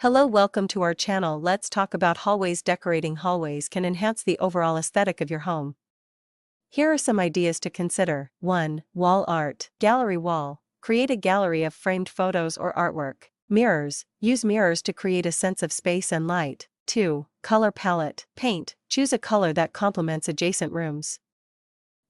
Hello, welcome to our channel. Let's talk about hallways. Decorating hallways can enhance the overall aesthetic of your home. Here are some ideas to consider. 1. Wall art. Gallery wall. Create a gallery of framed photos or artwork. Mirrors. Use mirrors to create a sense of space and light. 2. Color palette. Paint. Choose a color that complements adjacent rooms.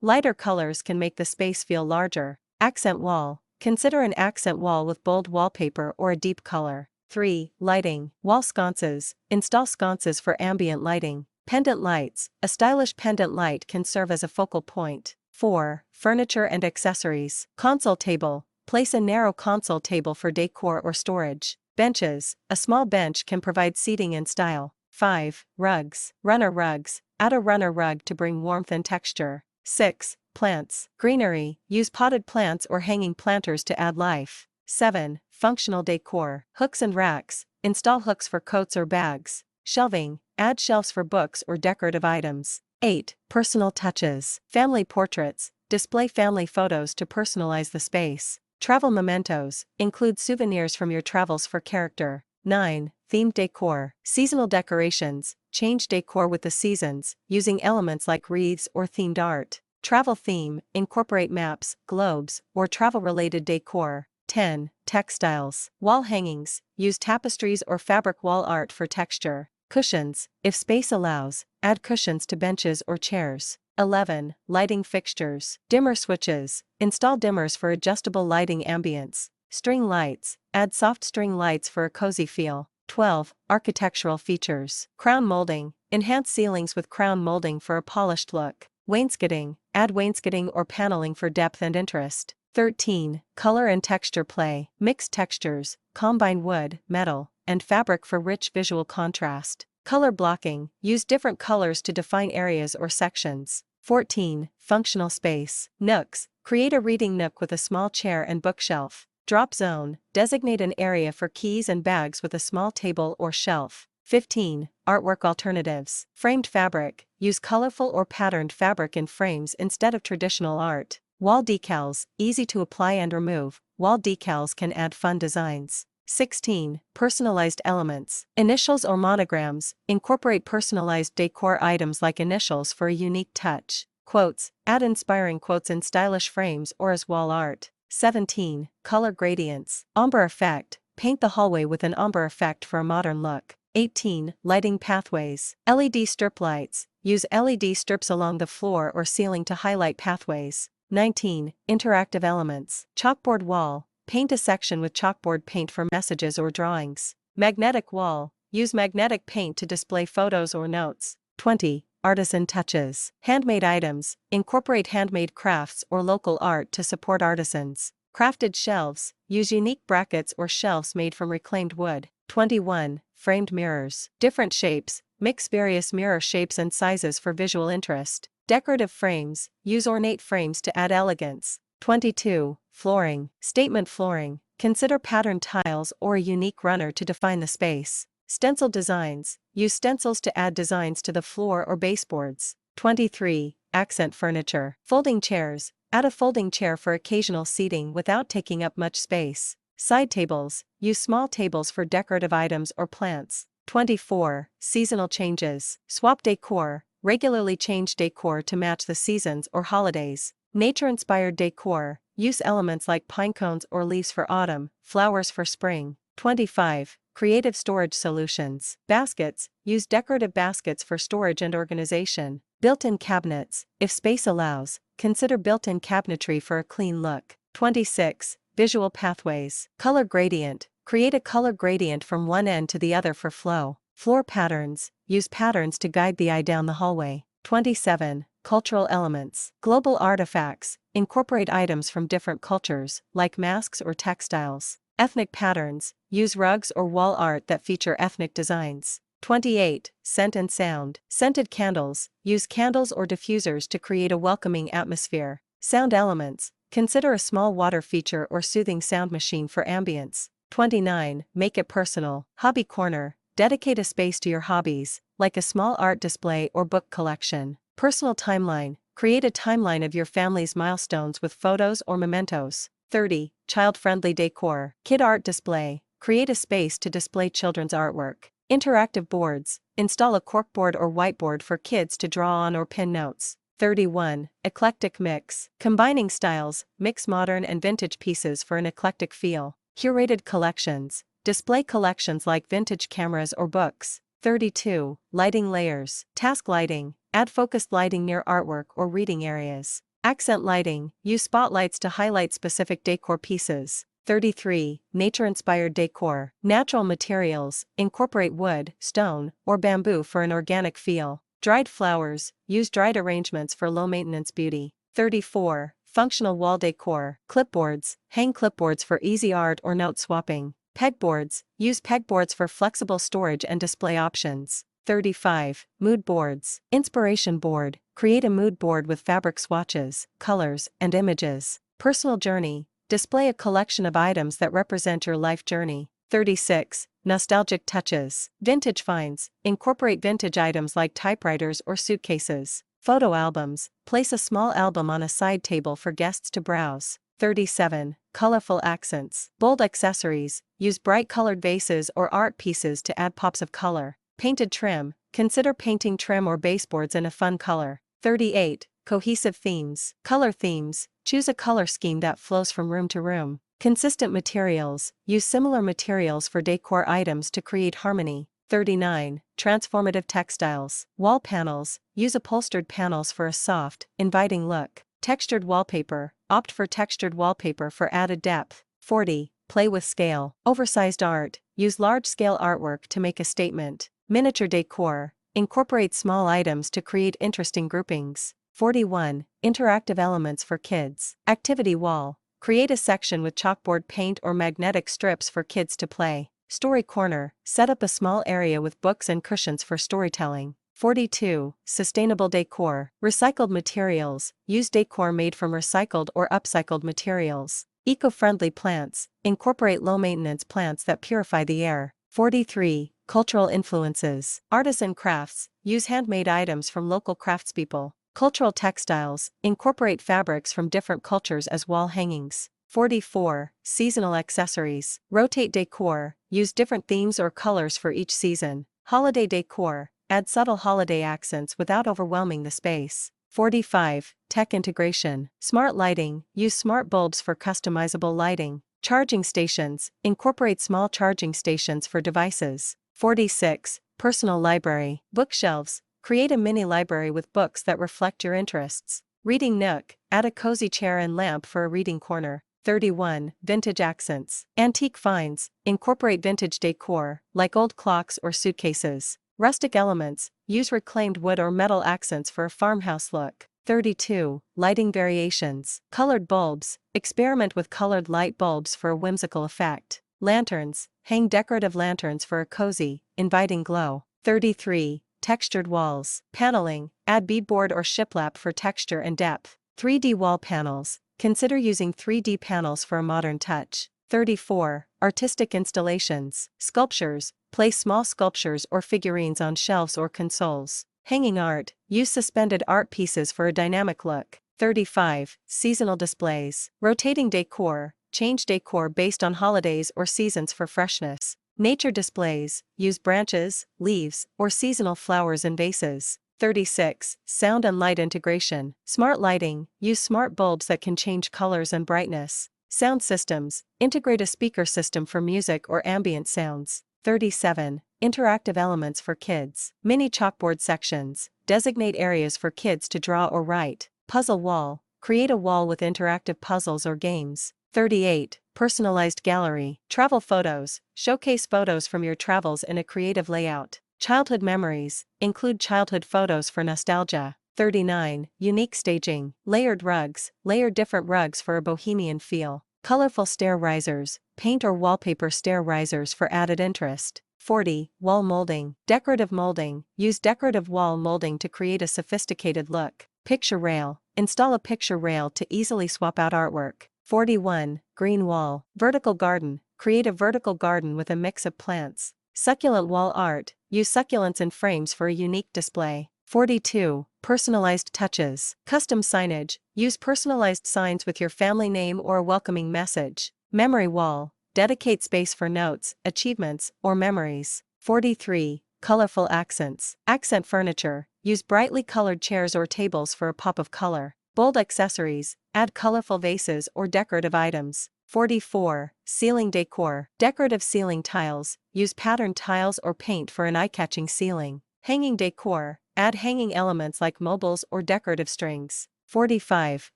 Lighter colors can make the space feel larger. Accent wall. Consider an accent wall with bold wallpaper or a deep color. 3. Lighting. Wall sconces. Install sconces for ambient lighting. Pendant lights. A stylish pendant light can serve as a focal point. 4. Furniture and accessories. Console table. Place a narrow console table for decor or storage. Benches. A small bench can provide seating and style. 5. Rugs. Runner rugs. Add a runner rug to bring warmth and texture. 6. Plants. Greenery. Use potted plants or hanging planters to add life. 7. Functional decor. Hooks and racks. Install hooks for coats or bags. Shelving. Add shelves for books or decorative items. 8. Personal touches. Family portraits. Display family photos to personalize the space. Travel mementos. Include souvenirs from your travels for character. 9. Themed decor. Seasonal decorations. Change decor with the seasons, using elements like wreaths or themed art. Travel theme. Incorporate maps, globes, or travel-related decor. 10. Textiles. Wall hangings. Use tapestries or fabric wall art for texture. Cushions. If space allows, add cushions to benches or chairs. 11. Lighting fixtures. Dimmer switches. Install dimmers for adjustable lighting ambience. String lights. Add soft string lights for a cozy feel. 12. Architectural features. Crown molding. Enhance ceilings with crown molding for a polished look. Wainscoting. Add wainscoting or paneling for depth and interest. 13. Color and texture play. Mix textures. Combine wood, metal, and fabric for rich visual contrast. Color blocking. Use different colors to define areas or sections. 14. Functional space. Nooks. Create a reading nook with a small chair and bookshelf. Drop zone. Designate an area for keys and bags with a small table or shelf. 15. Artwork alternatives. Framed fabric. Use colorful or patterned fabric in frames instead of traditional art. Wall decals. Easy to apply and remove. Wall decals can add fun designs. 16. Personalized elements. Initials or monograms. Incorporate personalized decor items like initials for a unique touch. Quotes. Add inspiring quotes in stylish frames or as wall art. 17. Color gradients. Ombre effect. Paint the hallway with an ombre effect for a modern look. 18. Lighting pathways. LED strip lights. Use LED strips along the floor or ceiling to highlight pathways. 19. Interactive elements. Chalkboard wall. Paint a section with chalkboard paint for messages or drawings. Magnetic wall. Use magnetic paint to display photos or notes. 20. Artisan touches. Handmade items. Incorporate handmade crafts or local art to support artisans. Crafted shelves. Use unique brackets or shelves made from reclaimed wood. 21. Framed mirrors. Different shapes. Mix various mirror shapes and sizes for visual interest. Decorative frames. Use ornate frames to add elegance. 22. Flooring. Statement flooring. Consider patterned tiles or a unique runner to define the space. Stencil designs. Use stencils to add designs to the floor or baseboards. 23. Accent furniture. Folding chairs. Add a folding chair for occasional seating without taking up much space. Side tables. Use small tables for decorative items or plants. 24. Seasonal changes. Swap decor. Regularly change decor to match the seasons or holidays. Nature-inspired decor. Use elements like pine cones or leaves for autumn, flowers for spring. 25. Creative storage solutions. Baskets. Use decorative baskets for storage and organization. Built-in cabinets. If space allows, consider built-in cabinetry for a clean look. 26. Visual pathways. Color gradient. Create a color gradient from one end to the other for flow. Floor patterns. Use patterns to guide the eye down the hallway. 27. Cultural elements. Global artifacts. Incorporate items from different cultures, like masks or textiles. Ethnic patterns. Use rugs or wall art that feature ethnic designs. 28. Scent and sound. Scented candles. Use candles or diffusers to create a welcoming atmosphere. Sound elements. Consider a small water feature or soothing sound machine for ambience. 29. Make it personal. Hobby corner. Dedicate a space to your hobbies, like a small art display or book collection. Personal timeline. Create a timeline of your family's milestones with photos or mementos. 30. Child-friendly decor. Kid art display. create a space to display children's artwork. Interactive boards, install a corkboard or whiteboard for kids to draw on or pin notes. 31. Eclectic mix, combining styles, mix modern and vintage pieces for an eclectic feel. Curated collections, display collections like vintage cameras or books. 32. Lighting layers, task lighting, add focused lighting near artwork or reading areas. Accent lighting, use spotlights to highlight specific decor pieces. 33. Nature-inspired decor, natural materials, incorporate wood, stone, or bamboo for an organic feel. Dried flowers, use dried arrangements for low-maintenance beauty. 34. Functional wall decor, clipboards, hang clipboards for easy art or note swapping. Pegboards, use pegboards for flexible storage and display options. 35. Mood boards, inspiration board, create a mood board with fabric swatches, colors, and images. Personal journey, display a collection of items that represent your life journey. 36. Nostalgic touches, vintage finds, incorporate vintage items like typewriters or suitcases. Photo albums, place a small album on a side table for guests to browse. 37. Colorful accents, bold accessories, use bright colored vases or art pieces to add pops of color. Painted trim, consider painting trim or baseboards in a fun color. 38. Cohesive themes, color themes, choose a color scheme that flows from room to room. Consistent materials, use similar materials for decor items to create harmony. 39. Transformative textiles, wall panels, use upholstered panels for a soft, inviting look. Textured wallpaper, opt for textured wallpaper for added depth. 40. Play with scale, oversized art, use large-scale artwork to make a statement. Miniature decor, incorporate small items to create interesting groupings. 41. Interactive elements for kids. Activity wall, create a section with chalkboard paint or magnetic strips for kids to play. Story corner, set up a small area with books and cushions for storytelling. 42. Sustainable decor, recycled materials, use decor made from recycled or upcycled materials. Eco-friendly plants, incorporate low-maintenance plants that purify the air. 43. Cultural influences, artisan crafts, use handmade items from local craftspeople. Cultural textiles, incorporate fabrics from different cultures as wall hangings. 44. Seasonal accessories, rotate decor, use different themes or colors for each season. Holiday decor, add subtle holiday accents without overwhelming the space. 45. Tech integration, smart lighting, use smart bulbs for customizable lighting. Charging stations, incorporate small charging stations for devices. 46. Personal library, bookshelves, create a mini library with books that reflect your interests. Reading nook, add a cozy chair and lamp for a reading corner. 31. Vintage accents, antique finds, incorporate vintage decor, like old clocks or suitcases. Rustic elements, use reclaimed wood or metal accents for a farmhouse look. 32. Lighting variations, colored bulbs, experiment with colored light bulbs for a whimsical effect. Lanterns, hang decorative lanterns for a cozy, inviting glow. 33. Textured walls, paneling, add beadboard or shiplap for texture and depth. 3D wall panels, consider using 3D panels for a modern touch. 34. Artistic installations, sculptures, place small sculptures or figurines on shelves or consoles. Hanging art, use suspended art pieces for a dynamic look. 35. Seasonal displays, rotating decor, change decor based on holidays or seasons for freshness. Nature displays, use branches, leaves, or seasonal flowers in vases. 36. Sound and light integration, smart lighting, use smart bulbs that can change colors and brightness. Sound systems, integrate a speaker system for music or ambient sounds. 37. Interactive elements for kids, mini chalkboard sections, designate areas for kids to draw or write. Puzzle wall, create a wall with interactive puzzles or games. 38. Personalized gallery, travel photos, showcase photos from your travels in a creative layout. Childhood memories, include childhood photos for nostalgia. 39. Unique staging, layered rugs, layer different rugs for a bohemian feel. Colorful stair risers, paint or wallpaper stair risers for added interest. 40. Wall molding, decorative molding, use decorative wall molding to create a sophisticated look. Picture rail, install a picture rail to easily swap out artwork. 41. Green wall, vertical garden, create a vertical garden with a mix of plants. Succulent wall art, use succulents in frames for a unique display. 42. Personalized touches, custom signage, use personalized signs with your family name or a welcoming message. Memory wall, dedicate space for notes, achievements, or memories. 43. Colorful accents. Accent furniture. Use brightly colored chairs or tables for a pop of color. Bold accessories. Add colorful vases or decorative items. 44. Ceiling decor. Decorative ceiling tiles. Use patterned tiles or paint for an eye-catching ceiling. Hanging decor. Add hanging elements like mobiles or decorative strings. 45.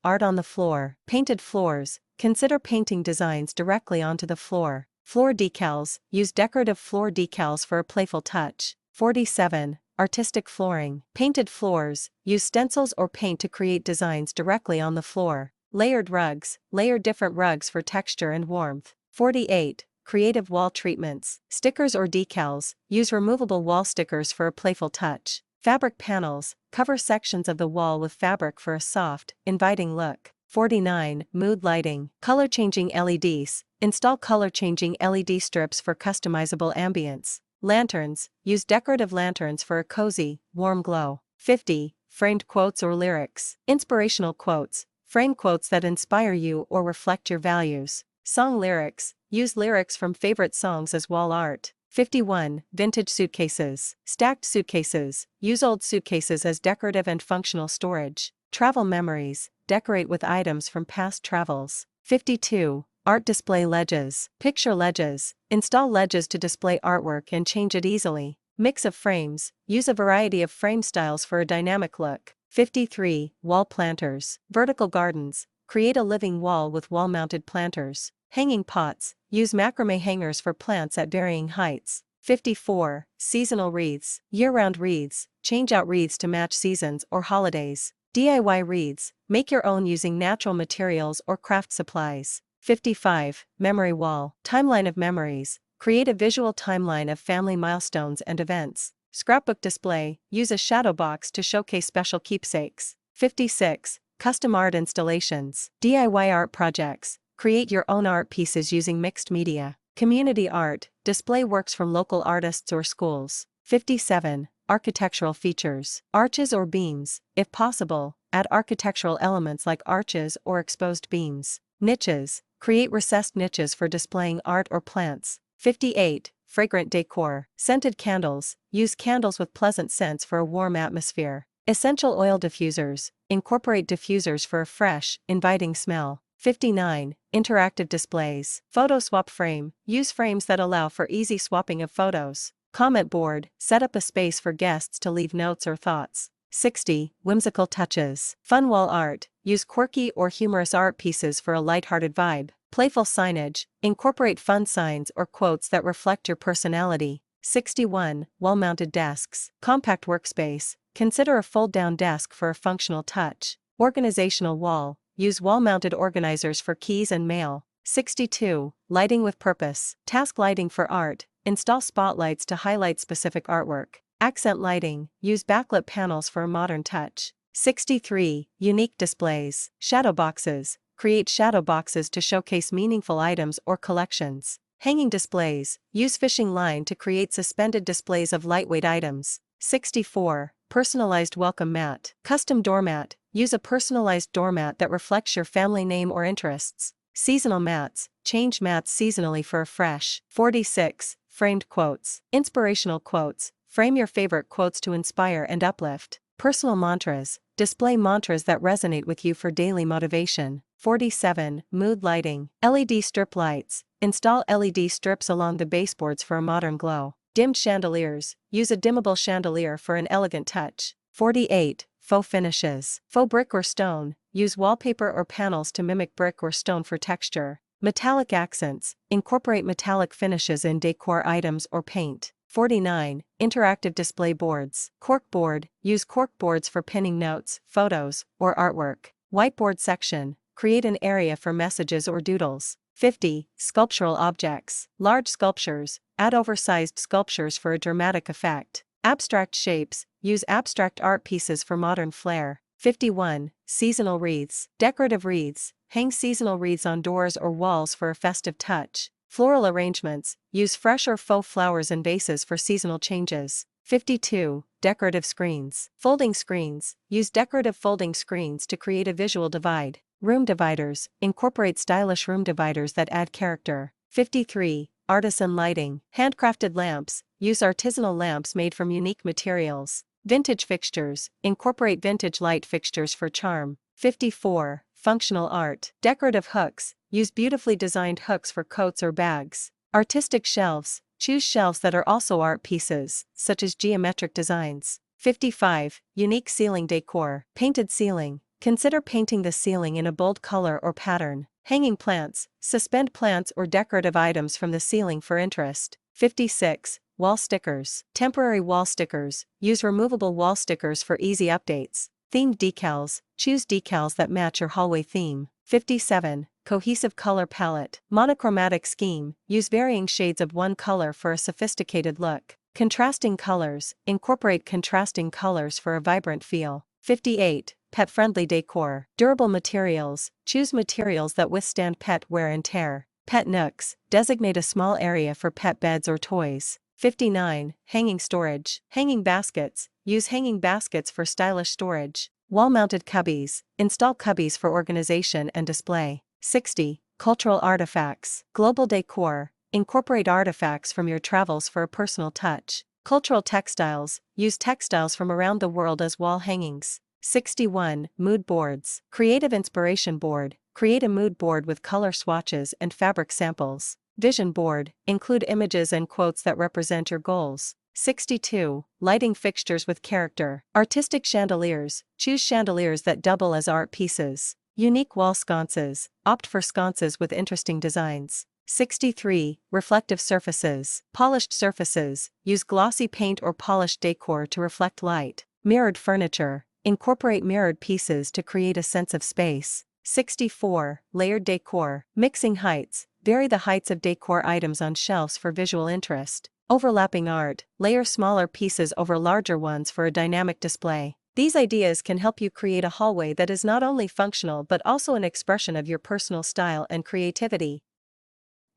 Art on the floor. Painted floors. Consider painting designs directly onto the floor. Floor decals. Use decorative floor decals for a playful touch. 47. Artistic flooring. Painted floors. Use stencils or paint to create designs directly on the floor. Layered rugs. Layer different rugs for texture and warmth. 48. Creative wall treatments. Stickers or decals. Use removable wall stickers for a playful touch. Fabric panels. Cover sections of the wall with fabric for a soft, inviting look. 49. Mood lighting. Color-changing LEDs. Install color-changing LED strips for customizable ambience. Lanterns. Use decorative lanterns for a cozy, warm glow. 50. Framed quotes or lyrics. Inspirational quotes. Frame quotes that inspire you or reflect your values. Song lyrics. Use lyrics from favorite songs as wall art. 51. Vintage suitcases. Stacked suitcases. Use old suitcases as decorative and functional storage. Travel memories. Decorate with items from past travels. 52. Art display ledges. Picture ledges. Install ledges to display artwork and change it easily. Mix of frames. Use a variety of frame styles for a dynamic look. 53. Wall planters. Vertical gardens. Create a living wall with wall-mounted planters. Hanging pots. Use macrame hangers for plants at varying heights. 54. Seasonal wreaths. Year-round wreaths. Change out wreaths to match seasons or holidays. DIY wreaths. Make your own using natural materials or craft supplies. 55. Memory wall. Timeline of memories. Create a visual timeline of family milestones and events. Scrapbook display. Use a shadow box to showcase special keepsakes. 56. Custom art installations. DIY art projects. Create your own art pieces using mixed media. Community art. Display works from local artists or schools. 57. Architectural features. Arches or beams. If possible, add architectural elements like arches or exposed beams. Niches. Create recessed niches for displaying art or plants. 58. Fragrant decor. Scented candles. Use candles with pleasant scents for a warm atmosphere. Essential oil diffusers. Incorporate diffusers for a fresh, inviting smell. 59. Interactive displays. Photo swap frame. Use frames that allow for easy swapping of photos. Comment board. Set up a space for guests to leave notes or thoughts. 60. Whimsical touches. Fun wall art. Use quirky or humorous art pieces for a lighthearted vibe. Playful signage. Incorporate fun signs or quotes that reflect your personality. 61. Wall-mounted desks. Compact workspace. Consider a fold-down desk for a functional touch. Organizational wall. Use wall-mounted organizers for keys and mail. 62. Lighting with purpose. Task lighting for art. Install spotlights to highlight specific artwork. Accent lighting. Use backlit panels for a modern touch. 63. Unique displays. Shadow boxes. Create shadow boxes to showcase meaningful items or collections. Hanging displays. Use fishing line to create suspended displays of lightweight items. 64. Personalized welcome mat. Custom doormat. Use a personalized doormat that reflects your family name or interests. Seasonal mats. Change mats seasonally for a fresh. 46. Framed quotes. Inspirational quotes. Frame your favorite quotes to inspire and uplift. Personal mantras. Display mantras that resonate with you for daily motivation. 47. Mood lighting. LED strip lights. Install LED strips along the baseboards for a modern glow. Dimmed chandeliers. Use a dimmable chandelier for an elegant touch. 48. Faux finishes. Faux brick or stone. Use wallpaper or panels to mimic brick or stone for texture. Metallic accents. Incorporate metallic finishes in decor items or paint. 49. Interactive display boards. Cork board. Use cork boards for pinning notes, photos, or artwork. Whiteboard section. Create an area for messages or doodles. 50. Sculptural objects. Large sculptures. Add oversized sculptures for a dramatic effect. Abstract shapes. Use abstract art pieces for modern flair. 51. Seasonal wreaths. Decorative wreaths. Hang seasonal wreaths on doors or walls for a festive touch. Floral arrangements. Use fresh or faux flowers in vases for seasonal changes. 52. Decorative screens. Folding screens. Use decorative folding screens to create a visual divide. Room dividers. Incorporate stylish room dividers that add character. 53. Artisan lighting. Handcrafted lamps. Use artisanal lamps made from unique materials. Vintage fixtures. Incorporate vintage light fixtures for charm. 54. Functional art. Decorative hooks. Use beautifully designed hooks for coats or bags. Artistic shelves. Choose shelves that are also art pieces, such as geometric designs. 55. Unique ceiling decor. Painted ceiling. Consider painting the ceiling in a bold color or pattern. Hanging plants. Suspend plants or decorative items from the ceiling for interest. 56. Wall stickers. Temporary wall stickers. Use removable wall stickers for easy updates. Themed decals. Choose decals that match your hallway theme. 57. Cohesive color palette. Monochromatic scheme. Use varying shades of one color for a sophisticated look. Contrasting colors. Incorporate contrasting colors for a vibrant feel. 58. Pet-friendly decor. Durable materials. Choose materials that withstand pet wear and tear. Pet nooks. Designate a small area for pet beds or toys. 59. Hanging storage. Hanging baskets. Use hanging baskets for stylish storage. Wall-mounted cubbies. Install cubbies for organization and display. 60. Cultural artifacts. Global decor. Incorporate artifacts from your travels for a personal touch. Cultural textiles. Use textiles from around the world as wall hangings. 61. Mood boards. Creative inspiration board. Create a mood board with color swatches and fabric samples. Vision board. Include images and quotes that represent your goals. 62. Lighting fixtures with character. Artistic chandeliers. Choose chandeliers that double as art pieces. Unique wall sconces. Opt for sconces with interesting designs. 63. Reflective surfaces. Polished surfaces. Use glossy paint or polished decor to reflect light. Mirrored furniture. Incorporate mirrored pieces to create a sense of space. 64. Layered decor. Mixing heights. Vary the heights of decor items on shelves for visual interest. Overlapping art. Layer smaller pieces over larger ones for a dynamic display. These ideas can help you create a hallway that is not only functional but also an expression of your personal style and creativity.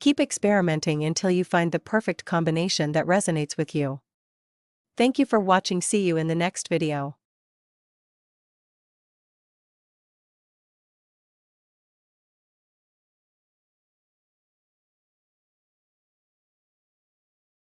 Keep experimenting until you find the perfect combination that resonates with you. Thank you for watching. See you in the next video.